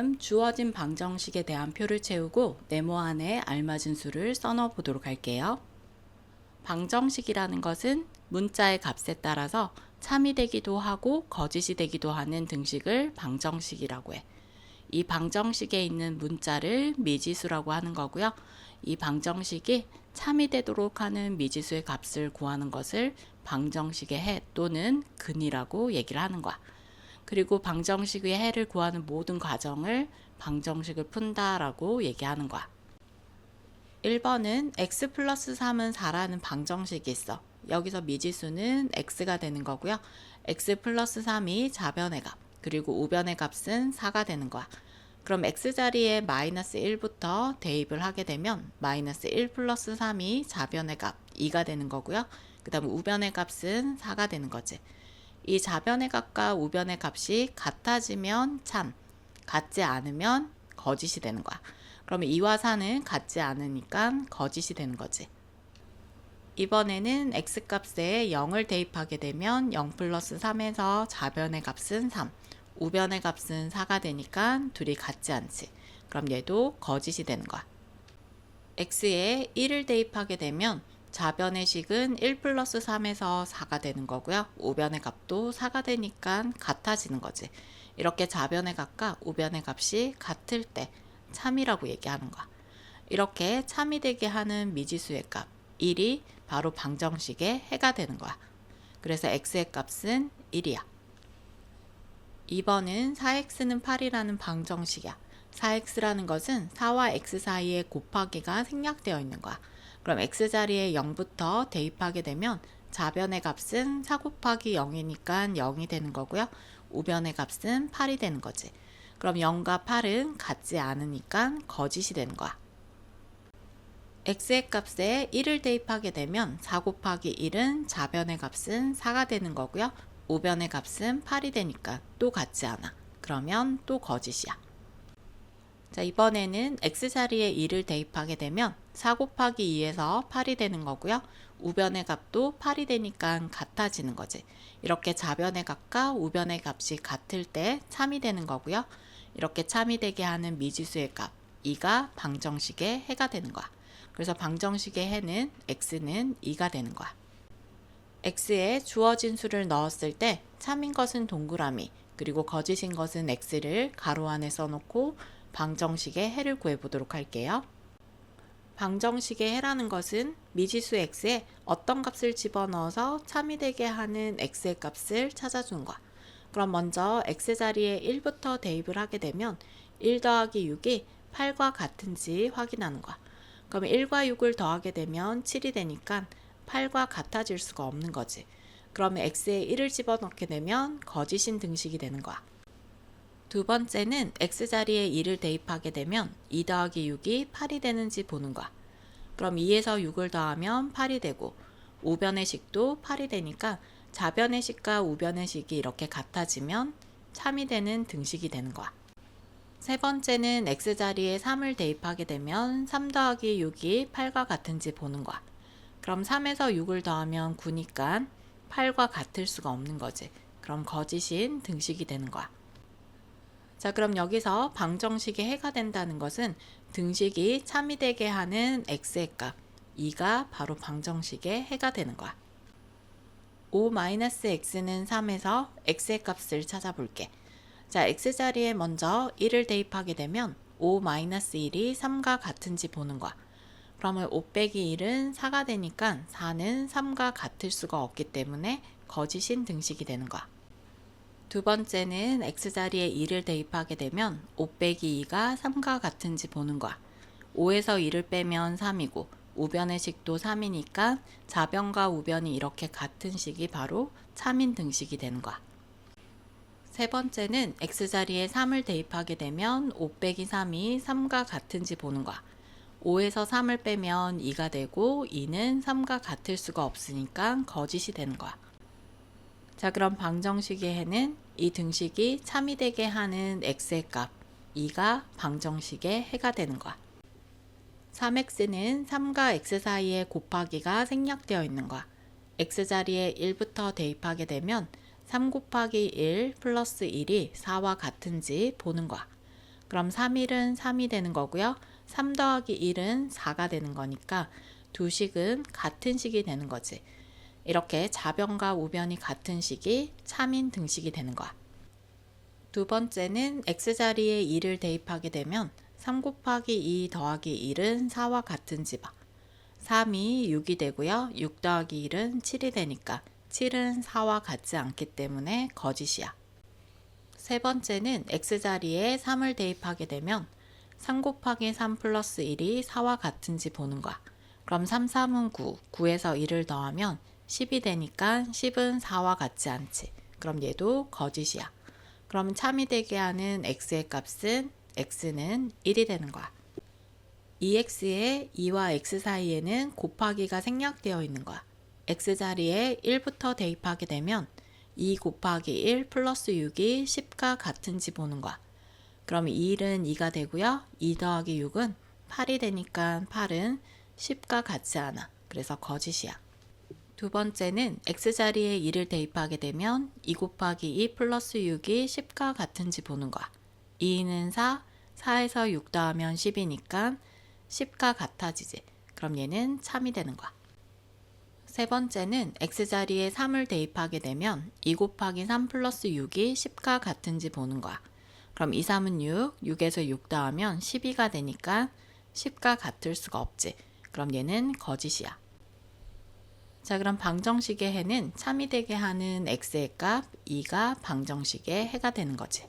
다음 주어진 방정식에 대한 표를 채우고 네모 안에 알맞은 수를 써넣어 보도록 할게요. 방정식이라는 것은 문자의 값에 따라서 참이 되기도 하고 거짓이 되기도 하는 등식을 방정식이라고 해. 이 방정식에 있는 문자를 미지수라고 하는 거고요. 이 방정식이 참이 되도록 하는 미지수의 값을 구하는 것을 방정식의 해 또는 근이라고 얘기를 하는 거야. 그리고 방정식의 해를 구하는 모든 과정을 방정식을 푼다라고 얘기하는 거야. 1번은 x 플러스 3은 4라는 방정식이 있어. 여기서 미지수는 x가 되는 거고요. x 플러스 3이 좌변의 값, 그리고 우변의 값은 4가 되는 거야. 그럼 x자리에 마이너스 1부터 대입을 하게 되면 마이너스 1 플러스 3이 좌변의 값 2가 되는 거고요. 그 다음 우변의 값은 4가 되는 거지. 이 좌변의 값과 우변의 값이 같아지면 참, 같지 않으면 거짓이 되는 거야. 그러면 2와 4는 같지 않으니까 거짓이 되는 거지. 이번에는 x값에 0을 대입하게 되면 0 플러스 3에서 좌변의 값은 3, 우변의 값은 4가 되니까 둘이 같지 않지. 그럼 얘도 거짓이 되는 거야. x에 1을 대입하게 되면 좌변의 식은 1 플러스 3에서 4가 되는 거고요. 우변의 값도 4가 되니까 같아지는 거지. 이렇게 좌변의 값과 우변의 값이 같을 때 참이라고 얘기하는 거야. 이렇게 참이 되게 하는 미지수의 값 1이 바로 방정식의 해가 되는 거야. 그래서 x의 값은 1이야. 2번은 4x는 8이라는 방정식이야. 4x라는 것은 4와 x 사이에 곱하기가 생략되어 있는 거야. 그럼 x자리에 0부터 대입하게 되면 좌변의 값은 4 곱하기 0이니까 0이 되는 거고요. 우변의 값은 8이 되는 거지. 그럼 0과 8은 같지 않으니까 거짓이 되는 거야. x의 값에 1을 대입하게 되면 4 곱하기 1은 좌변의 값은 4가 되는 거고요. 우변의 값은 8이 되니까 또 같지 않아. 그러면 또 거짓이야. 자, 이번에는 x자리에 2를 대입하게 되면 4 곱하기 2에서 8이 되는 거고요. 우변의 값도 8이 되니까 같아지는 거지. 이렇게 좌변의 값과 우변의 값이 같을 때 참이 되는 거고요. 이렇게 참이 되게 하는 미지수의 값 2가 방정식의 해가 되는 거야. 그래서 방정식의 해는 x는 2가 되는 거야. x에 주어진 수를 넣었을 때 참인 것은 동그라미, 그리고 거짓인 것은 x를 가로 안에 써놓고 방정식의 해를 구해보도록 할게요. 방정식의 해라는 것은 미지수 x에 어떤 값을 집어넣어서 참이 되게 하는 x의 값을 찾아주는 거야. 그럼 먼저 x자리에 1부터 대입을 하게 되면 1 더하기 6이 8과 같은지 확인하는 거야. 그럼 1과 6을 더하게 되면 7이 되니까 8과 같아질 수가 없는 거지. 그러면 x에 1을 집어넣게 되면 거짓인 등식이 되는 거야. 두 번째는 x자리에 2를 대입하게 되면 2 더하기 6이 8이 되는지 보는 거야. 그럼 2에서 6을 더하면 8이 되고 우변의 식도 8이 되니까 좌변의 식과 우변의 식이 이렇게 같아지면 참이 되는 등식이 되는 거야. 세 번째는 x자리에 3을 대입하게 되면 3 더하기 6이 8과 같은지 보는 거야. 그럼 3에서 6을 더하면 9니까 8과 같을 수가 없는 거지. 그럼 거짓인 등식이 되는 거야. 자, 그럼 여기서 방정식의 해가 된다는 것은 등식이 참이 되게 하는 x의 값 2가 바로 방정식의 해가 되는 거야. 5-x는 3에서 x의 값을 찾아볼게. 자, x자리에 먼저 1을 대입하게 되면 5-1이 3과 같은지 보는 거야. 그러면 5 빼기 1은 4가 되니까 4는 3과 같을 수가 없기 때문에 거짓인 등식이 되는 거야. 두 번째는 x자리에 2를 대입하게 되면 5 빼기 2가 3과 같은지 보는 거야. 5에서 2를 빼면 3이고 우변의 식도 3이니까 좌변과 우변이 이렇게 같은 식이 바로 참인 등식이 되는 거야. 세 번째는 x자리에 3을 대입하게 되면 5 빼기 3이 3과 같은지 보는 거야. 5에서 3을 빼면 2가 되고 2는 3과 같을 수가 없으니까 거짓이 되는 거야. 자, 그럼 방정식의 해는 이 등식이 참이 되게 하는 x의 값 2가 방정식의 해가 되는 거야. 3x는 3과 x 사이에 곱하기가 생략되어 있는 거야. x자리에 1부터 대입하게 되면 3 곱하기 1 플러스 1이 4와 같은지 보는 거야. 그럼 3일은 3이 되는 거고요. 3 더하기 1은 4가 되는 거니까 두 식은 같은 식이 되는 거지. 이렇게 좌변과 우변이 같은 식이 참인 등식이 되는 거야. 두 번째는 x자리에 2를 대입하게 되면 3 곱하기 2 더하기 1은 4와 같은지 봐. 3이 6이 되고요. 6 더하기 1은 7이 되니까 7은 4와 같지 않기 때문에 거짓이야. 세 번째는 x자리에 3을 대입하게 되면 3 곱하기 3 플러스 1이 4와 같은지 보는 거야. 그럼 3, 3은 9, 9에서 1을 더하면 10이 되니까 10은 4와 같지 않지. 그럼 얘도 거짓이야. 그럼 참이 되게 하는 x의 값은 x는 1이 되는 거야. 이 x에 2와 x 사이에는 곱하기가 생략되어 있는 거야. x자리에 1부터 대입하게 되면 2 곱하기 1 플러스 6이 10과 같은지 보는 거야. 그럼 1은 2가 되고요. 2 더하기 6은 8이 되니까 8은 10과 같지 않아. 그래서 거짓이야. 두 번째는 x자리에 2를 대입하게 되면 2 곱하기 2 플러스 6이 10과 같은지 보는 거야. 2는 4, 4에서 6 더하면 10이니까 10과 같아지지. 그럼 얘는 참이 되는 거야. 세 번째는 x자리에 3을 대입하게 되면 2 곱하기 3 플러스 6이 10과 같은지 보는 거야. 그럼 2, 3은 6, 6에서 6 더하면 12가 되니까 10과 같을 수가 없지. 그럼 얘는 거짓이야. 자, 그럼 방정식의 해는 참이 되게 하는 x의 값 2가 방정식의 해가 되는 거지.